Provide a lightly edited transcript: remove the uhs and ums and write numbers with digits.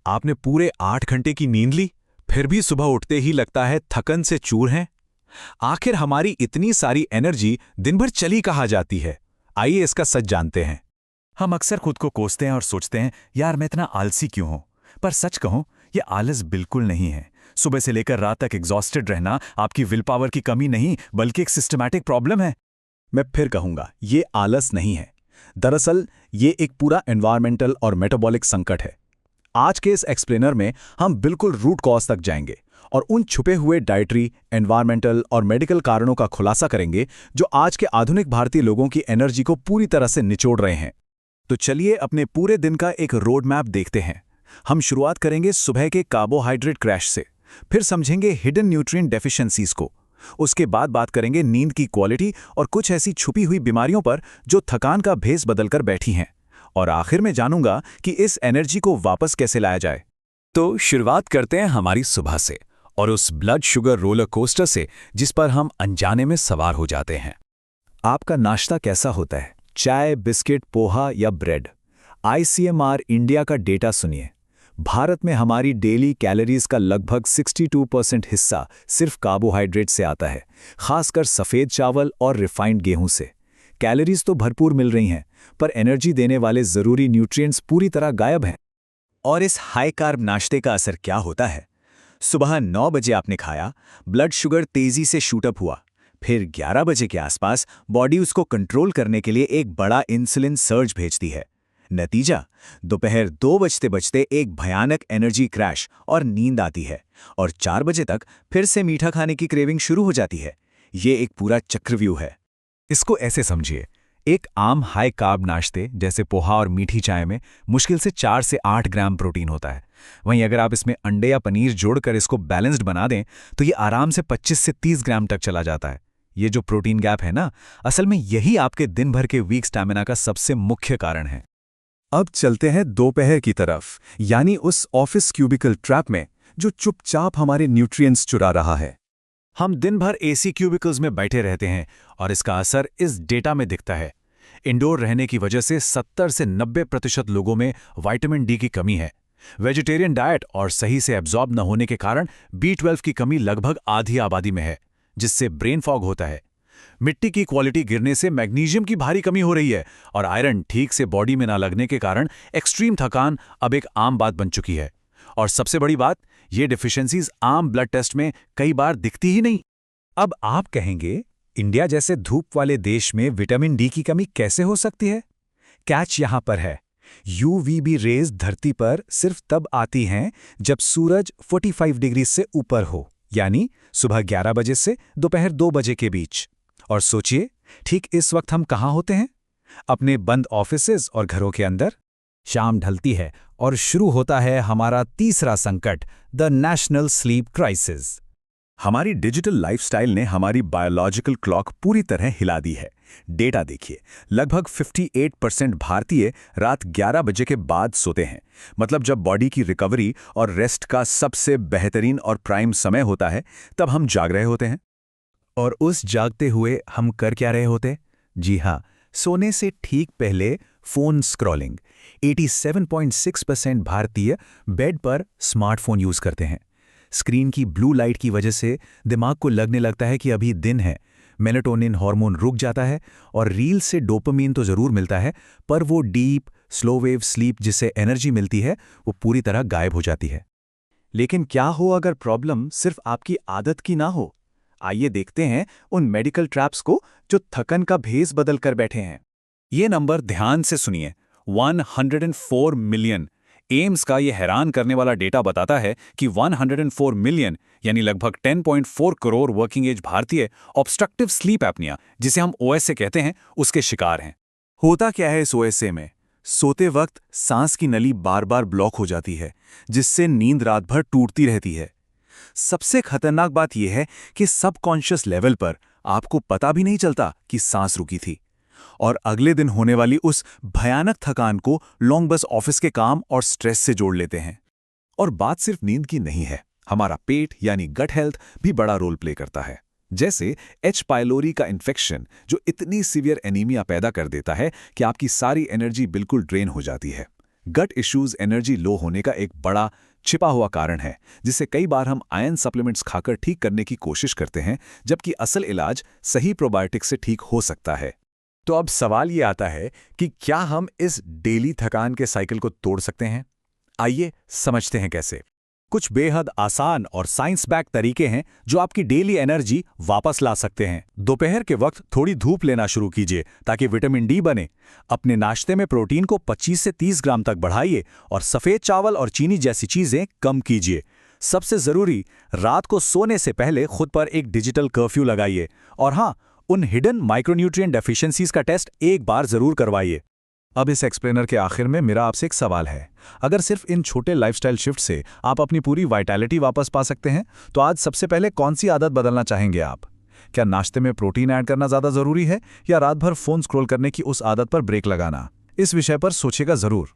आपने पूरे 8 घंटे की नींद ली, फिर भी सुबह उठते ही लगता है थकन से चूर हैं। आखिर हमारी इतनी सारी एनर्जी दिन भर चली कहाँ जाती है? आइए इसका सच जानते हैं। हम अक्सर खुद को कोसते हैं और सोचते हैं, यार मैं इतना आलसी क्यों हूं? पर सच कहूं, ये आलस बिल्कुल नहीं है। सुबह से लेकर रात तक एग्जॉस्टेड रहना आपकी विल पावर की कमी नहीं, बल्कि एक सिस्टमैटिक प्रॉब्लम है। मैं फिर कहूंगा, ये आलस नहीं है। दरअसल ये एक पूरा एनवायरमेंटल और मेटाबॉलिक संकट है। आज के इस एक्सप्लेनर में हम बिल्कुल रूट कॉज तक जाएंगे और उन छुपे हुए डाइटरी, एनवायरमेंटल और मेडिकल कारणों का खुलासा करेंगे जो आज के आधुनिक भारतीय लोगों की एनर्जी को पूरी तरह से निचोड़ रहे हैं। तो चलिए अपने पूरे दिन का एक रोड मैप देखते हैं। हम शुरुआत करेंगे सुबह के कार्बोहाइड्रेट क्रैश से, फिर समझेंगे हिडन न्यूट्रिएंट डेफिशिएंसीज को। उसके बाद बात करेंगे नींद की क्वालिटी और कुछ ऐसी छुपी हुई बीमारियों पर जो थकान का भेस बदलकर बैठी हैं। और आखिर में जानूंगा कि इस एनर्जी को वापस कैसे लाया जाए। तो शुरुआत करते हैं हमारी सुबह से और उस ब्लड शुगर रोलर कोस्टर से जिस पर हम अनजाने में सवार हो जाते हैं। आपका नाश्ता कैसा होता है? चाय, बिस्किट, पोहा या ब्रेड? ICMR इंडिया का डेटा सुनिए। भारत में हमारी डेली कैलोरीज का लगभग 62% हिस्सा सिर्फ कार्बोहाइड्रेट से आता है, खासकर सफ़ेद चावल और रिफाइंड गेहूं से। कैलोरीज तो भरपूर मिल रही हैं, पर एनर्जी देने वाले ज़रूरी न्यूट्रिएंट्स पूरी तरह गायब हैं। और इस हाई कार्ब नाश्ते का असर क्या होता है? सुबह 9 बजे आपने खाया, ब्लड शुगर तेज़ी से शूटअप हुआ। फिर 11 बजे के आसपास बॉडी उसको कंट्रोल करने के लिए एक बड़ा इंसुलिन सर्ज भेजती है। नतीजा, दोपहर 2 बजते बजते एक भयानक एनर्जी क्रैश और नींद आती है, और 4 बजे तक फिर से मीठा खाने की क्रेविंग शुरू हो जाती है। ये एक पूरा चक्रव्यूह है। इसको ऐसे समझिए, एक आम हाई कार्ब नाश्ते जैसे पोहा और मीठी चाय में मुश्किल से 4 से 8 ग्राम प्रोटीन होता है। वहीं अगर आप इसमें अंडे या पनीर जोड़कर इसको बैलेंस्ड बना दें तो ये आराम से 25 से 30 ग्राम तक चला जाता है। ये जो प्रोटीन गैप है ना, असल में यही आपके दिन भर के वीक स्टैमिना का सबसे मुख्य कारण है। अब चलते हैं दोपहर की तरफ, यानी उस ऑफिस क्यूबिकल ट्रैप में जो चुपचाप हमारे न्यूट्रिएंट्स चुरा रहा है। हम दिन भर AC क्यूबिकल्स में बैठे रहते हैं और इसका असर इस डेटा में दिखता है। इंडोर रहने की वजह से 70 से 90% लोगों में विटामिन डी की कमी है। वेजिटेरियन डाइट और सही से एब्जॉर्ब न होने के कारण B12 की कमी लगभग आधी आबादी में है, जिससे ब्रेन फॉग होता है। मिट्टी की क्वालिटी गिरने से मैग्नीशियम की भारी कमी हो रही है और आयरन ठीक से बॉडी में ना लगने के कारण एक्सट्रीम थकान अब एक आम बात बन चुकी है। और सबसे बड़ी बात, ये डिफिशियंसीज आम ब्लड टेस्ट में कई बार दिखती ही नहीं। अब आप कहेंगे, इंडिया जैसे धूप वाले देश में विटामिन डी की कमी कैसे हो सकती है? कैच यहां पर है, UVB रेज धरती पर सिर्फ तब आती हैं जब सूरज 45 डिग्री से ऊपर हो, यानी सुबह 11 बजे से दोपहर 2 बजे के बीच। और सोचिए, ठीक इस वक्त हम कहाँ होते हैं? अपने बंद ऑफिसेज और घरों के अंदर। शाम ढलती है और शुरू होता है हमारा तीसरा संकट, द नेशनल स्लीप क्राइसिस। हमारी डिजिटल लाइफस्टाइल ने हमारी बायोलॉजिकल क्लॉक पूरी तरह हिला दी है। डेटा देखिए, लगभग 58% भारतीय रात 11 बजे के बाद सोते हैं। मतलब जब बॉडी की रिकवरी और रेस्ट का सबसे बेहतरीन और प्राइम समय होता है, तब हम जाग रहे होते हैं। और उस जागते हुए हम कर क्या रहे होते? जी हाँ, सोने से ठीक पहले फोन स्क्रॉलिंग। 87.6% भारतीय बेड पर स्मार्टफोन यूज करते हैं। स्क्रीन की ब्लू लाइट की वजह से दिमाग को लगने लगता है कि अभी दिन है। मेलाटोनिन हार्मोन रुक जाता है और रील से डोपामिन तो जरूर मिलता है, पर वो डीप स्लो वेव स्लीप जिससे एनर्जी मिलती है, वो पूरी तरह गायब हो जाती है। लेकिन क्या हो अगर प्रॉब्लम सिर्फ आपकी आदत की ना हो? आइए देखते हैं उन मेडिकल ट्रैप्स को जो थकन का भेस बदल कर बैठे हैं। ये नंबर ध्यान से सुनिए, 104 मिलियन। एम्स का ये हैरान करने वाला डेटा बताता है कि 104 मिलियन यानी लगभग 10.4 करोड़ वर्किंग एज भारतीय ऑब्स्ट्रक्टिव स्लीप एपनिया, जिसे हम OSA कहते हैं, उसके शिकार हैं। होता क्या है इस OSA में? सोते वक्त सांस की नली बार बार ब्लॉक हो जाती है, जिससे नींद रात भर टूटती रहती है। सबसे खतरनाक बात यह है कि सबकॉन्शियस लेवल पर आपको पता भी नहीं चलता कि सांस रुकी थी, और अगले दिन होने वाली उस भयानक थकान को लोग बस ऑफिस के काम और स्ट्रेस से जोड़ लेते हैं। और बात सिर्फ नींद की नहीं है, हमारा पेट यानी गट हेल्थ भी बड़ा रोल प्ले करता है। जैसे H. पाइलोरी का इन्फेक्शन, जो इतनी सीवियर एनीमिया पैदा कर देता है कि आपकी सारी एनर्जी बिल्कुल ड्रेन हो जाती है। गट इश्यूज एनर्जी लो होने का एक बड़ा छिपा हुआ कारण है, जिसे कई बार हम आयरन सप्लीमेंट्स खाकर ठीक करने की कोशिश करते हैं, जबकि असल इलाज सही प्रोबायोटिक्स से ठीक हो सकता है। तो अब सवाल ये आता है कि क्या हम इस डेली थकान के साइकिल को तोड़ सकते हैं? आइए समझते हैं कैसे। कुछ बेहद आसान और साइंस बैक तरीके हैं जो आपकी डेली एनर्जी वापस ला सकते हैं। दोपहर के वक्त थोड़ी धूप लेना शुरू कीजिए ताकि विटामिन डी बने। अपने नाश्ते में प्रोटीन को 25 से 30 ग्राम तक बढ़ाइए और सफ़ेद चावल और चीनी जैसी चीज़ें कम कीजिए। सबसे ज़रूरी, रात को सोने से पहले खुद पर एक डिजिटल कर्फ्यू लगाइए। और हाँ, उन हिडन माइक्रोन्यूट्रिएंट डेफिशिएंसीज का टेस्ट एक बार ज़रूर करवाइए। अब इस एक्सप्लेनर के आखिर में मेरा आपसे एक सवाल है। अगर सिर्फ इन छोटे लाइफस्टाइल शिफ्ट से आप अपनी पूरी वाइटैलिटी वापस पा सकते हैं, तो आज सबसे पहले कौन सी आदत बदलना चाहेंगे आप? क्या नाश्ते में प्रोटीन ऐड करना ज़्यादा ज़रूरी है, या रात भर फ़ोन स्क्रॉल करने की उस आदत पर ब्रेक लगाना? इस विषय पर सोचिएगा ज़रूर।